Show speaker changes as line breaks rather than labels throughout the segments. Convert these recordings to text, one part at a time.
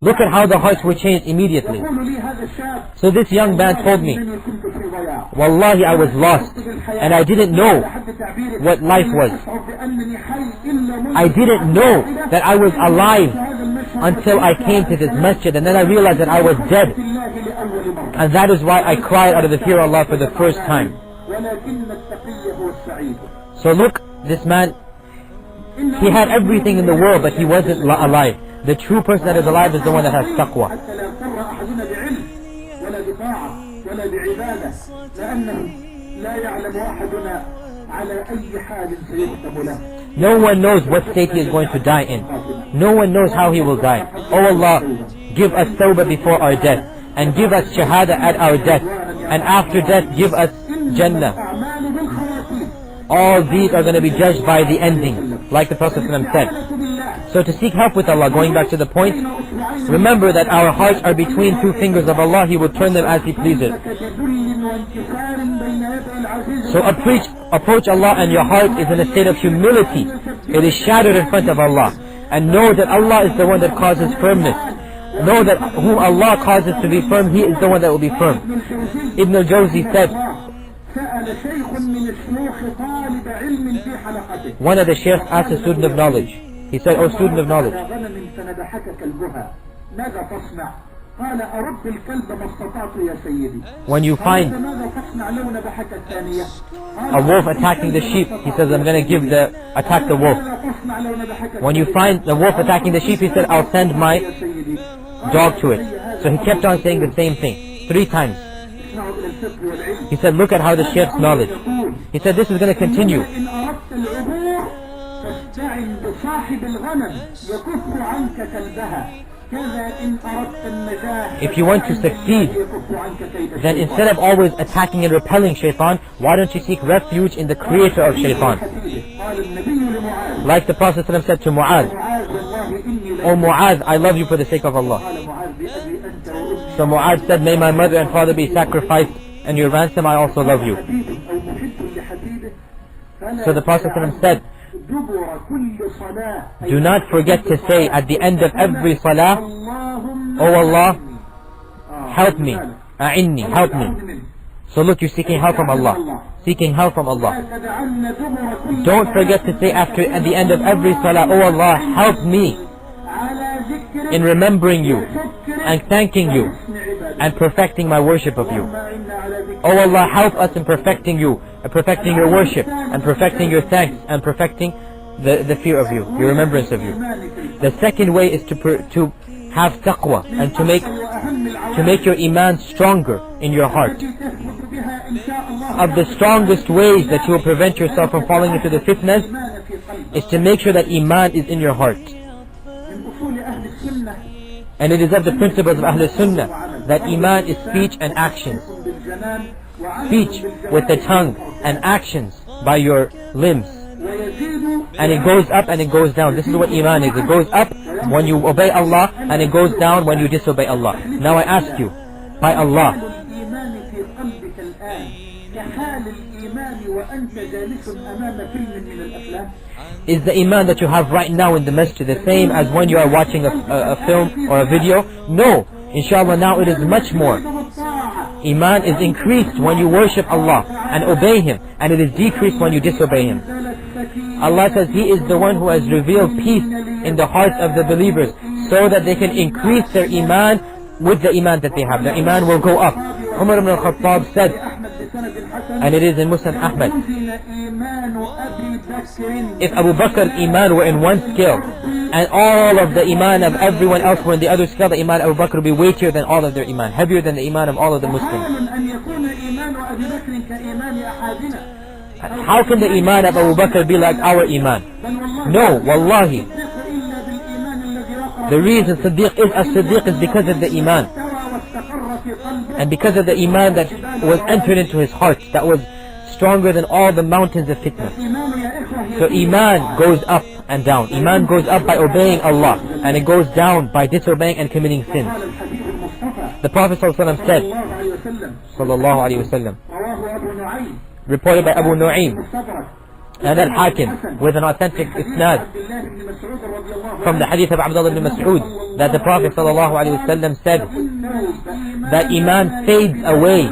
Look at how the hearts were changed immediately. So this young man told me, Wallahi, I was lost and I didn't know what life was. I didn't know that I was alive until I came to this masjid, and then I realized that I was dead. And that is why I cried out of the fear of Allah for the first time. So look, this man, he had everything in the world, but he wasn't alive. The true person that is alive is the one that has taqwa. No one knows what state he is going to die in. No one knows how he will die. Oh Allah, give us tawbah before our death, and give us shahada at our death, and after death give us Jannah. All these are going to be judged by the ending, like the Prophet said. So to seek help with Allah, going back to the point, remember that our hearts are between two fingers of Allah. He will turn them as He pleases. So approach Allah, and your heart is in a state of humility. It is shattered in front of Allah. And know that Allah is the one that causes firmness. Know that whom Allah causes to be firm, He is the one that will be firm. Ibn al-Jawzi said, one of the sheikhs asked a student of knowledge. He said, "Oh student of knowledge, when you find a wolf attacking the sheep," he says, "I'm going to attack the wolf." When you find the wolf attacking the sheep, he said, "I'll send my dog to it." So he kept on saying the same thing 3 times. He said, look at how the sheikh's knowledge. He said, this is going to continue. If you want to succeed, then instead of always attacking and repelling shaitan, why don't you seek refuge in the creator of shaitan? Like the Prophet ﷺ said to Mu'adh, "O Mu'adh, I love you for the sake of Allah." So Mu'adh said, "May my mother and father be sacrificed, and your ransom I also love you." So the Prophet ﷺ said, do not forget to say at the end of every salah, "Oh Allah, help me, a'inni, help me." So look, you're seeking help from Allah. Seeking help from Allah. Don't forget to say at the end of every salah, "Oh Allah, help me in remembering you and thanking you and perfecting my worship of you." Oh Allah, help us in perfecting you, and perfecting your worship, and perfecting your thanks, and perfecting the fear of you, your remembrance of you. The second way is to have taqwa, and to make your iman stronger in your heart. Of the strongest ways that you will prevent yourself from falling into the fitnas is to make sure that iman is in your heart. And it is of the principles of Ahlul Sunnah that iman is speech and actions. Speech with the tongue, and actions by your limbs. And it goes up and it goes down. This is what iman is. It goes up when you obey Allah, and it goes down when you disobey Allah. Now I ask you, by Allah, is the iman that you have right now in the masjid the same as when you are watching a film or a video? No. Inshallah, now it is much more. Iman is increased when you worship Allah and obey Him, and it is decreased when you disobey Him. Allah says He is the one who has revealed peace in the hearts of the believers, so that they can increase their iman with the iman that they have. Their iman will go up. Umar ibn al-Khattab said, and it is in Muslim Ahmad, if Abu Bakr's iman were in one scale, and all of the iman of everyone else were in the other scale, the iman of Abu Bakr would be weightier than all of their iman, heavier than the iman of all of the Muslims. How can the iman of Abu Bakr be like our iman? No, wallahi. The reason Siddiq is as Siddiq is because of the iman. And because of the iman that was entered into his heart, that was stronger than all the mountains of fitna. So iman goes up and down. Iman goes up by obeying Allah, and it goes down by disobeying and committing sins. The Prophet ﷺ said, sallallahu alaihi wasallam, reported by Abu Nu'aym and Al-Hakim with an authentic isnad from the hadith of Abdullah ibn Mas'ud that the Prophet ﷺ said that Iman fades away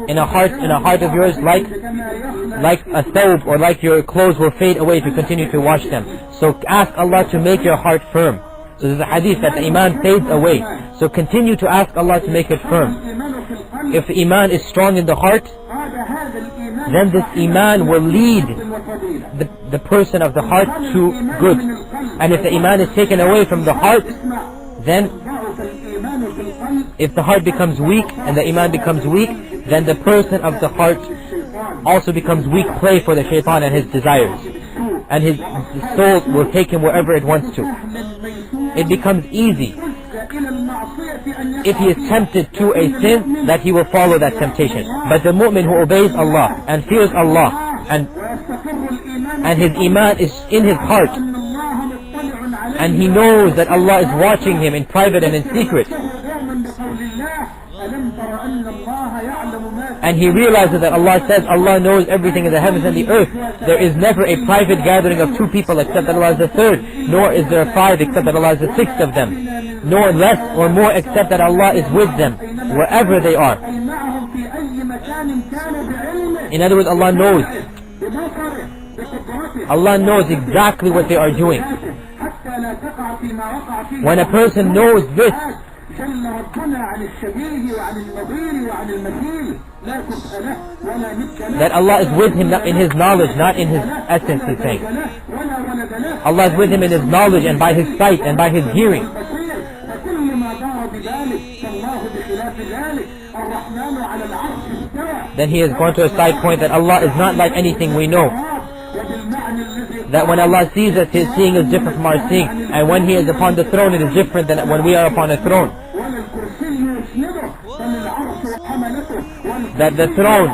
in a heart of yours like a thawb, or like your clothes will fade away if you continue to wash them. So ask Allah to make your heart firm. So there's a hadith that the Iman fades away. So continue to ask Allah to make it firm. If Iman is strong in the heart, then this Iman will lead the person of the heart to good. And if the Iman is taken away from the heart, then if the heart becomes weak and the Iman becomes weak, then the person of the heart also becomes weak prey for the shaitan and his desires. And his soul will take him wherever it wants to. It becomes easy if he is tempted to a sin that he will follow that temptation. But the mu'min who obeys Allah and fears Allah and his Iman is in his heart, and he knows that Allah is watching him in private and in secret, and he realizes that Allah says Allah knows everything in the heavens and the earth. There is never a private gathering of two people except that Allah is the third, nor is there five except that Allah is the sixth of them, nor less or more except that Allah is with them wherever they are. In other words, Allah knows. Allah knows exactly what they are doing. When a person knows this, that Allah is with him in his knowledge, not in his essence, he's saying. Allah is with him in his knowledge and by his sight and by his hearing. Then he has gone to a side point that Allah is not like anything we know. That when Allah sees us, His seeing is different from our seeing. And when He is upon the throne, it is different than when we are upon a throne. That the throne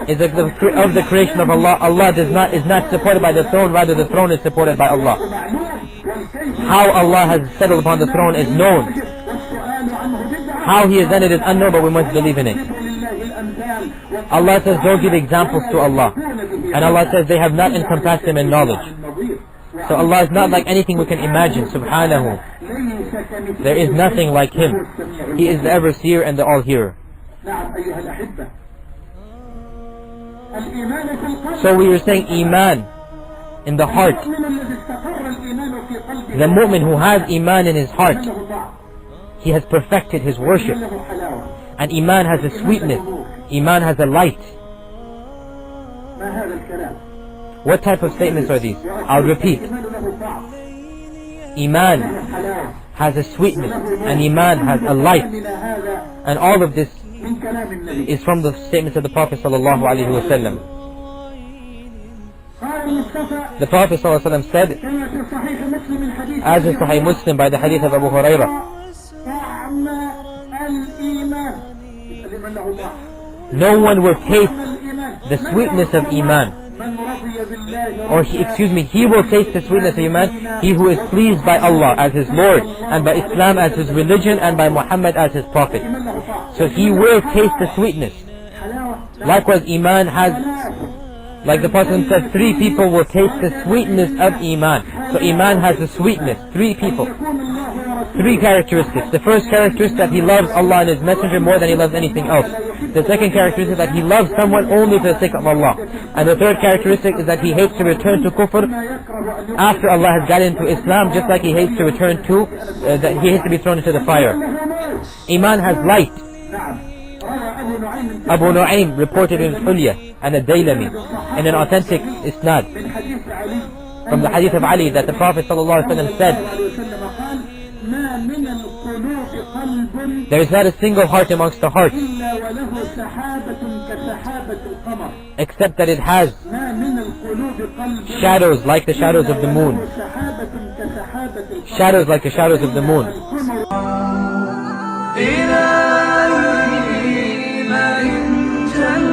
is of the creation of Allah. Allah is not supported by the throne, rather the throne is supported by Allah. How Allah has settled upon the throne is known. How He has done it is unknown, but we must believe in it. Allah says, don't give examples to Allah. And Allah says, they have not encompassed Him in knowledge. So Allah is not like anything we can imagine, subhanahu. There is nothing like Him. He is the ever-seer and the all-hearer. So we were saying Iman in the heart. The mu'min who has Iman in his heart, he has perfected his worship. And Iman has a sweetness. Iman has a light. What type of statements are these? I'll repeat. Iman has a sweetness and Iman has a light. And all of this is from the statements of the Prophet sallallahu alaihi wasallam. The Prophet sallallahu alaihi wasallam said, as is Sahih Muslim by the hadith of Abu Hurairah, no one will taste the sweetness of Iman, or he will taste the sweetness of Iman, he who is pleased by Allah as his Lord, and by Islam as his religion, and by Muhammad as his Prophet. So he will taste the sweetness. Likewise, Iman has, like the Prophet said, 3 people will taste the sweetness of Iman. So Iman has the sweetness, 3 people. 3 characteristics. The first characteristic, that he loves Allah and His Messenger more than he loves anything else. The second characteristic, that he loves someone only for the sake of Allah. And the third characteristic is that he hates to return to kufr after Allah has gotten into Islam, just like he hates to return to, that he hates to be thrown into the fire. Iman has light. Abu Nu'aym reported in Hulya and Ad-Daylami in an authentic isnad from the hadith of Ali that the Prophet ﷺ said, there is not a single heart amongst the hearts except that it has shadows like the shadows of the moon. Shadows like the shadows of the moon.
إلهي لا ينجلى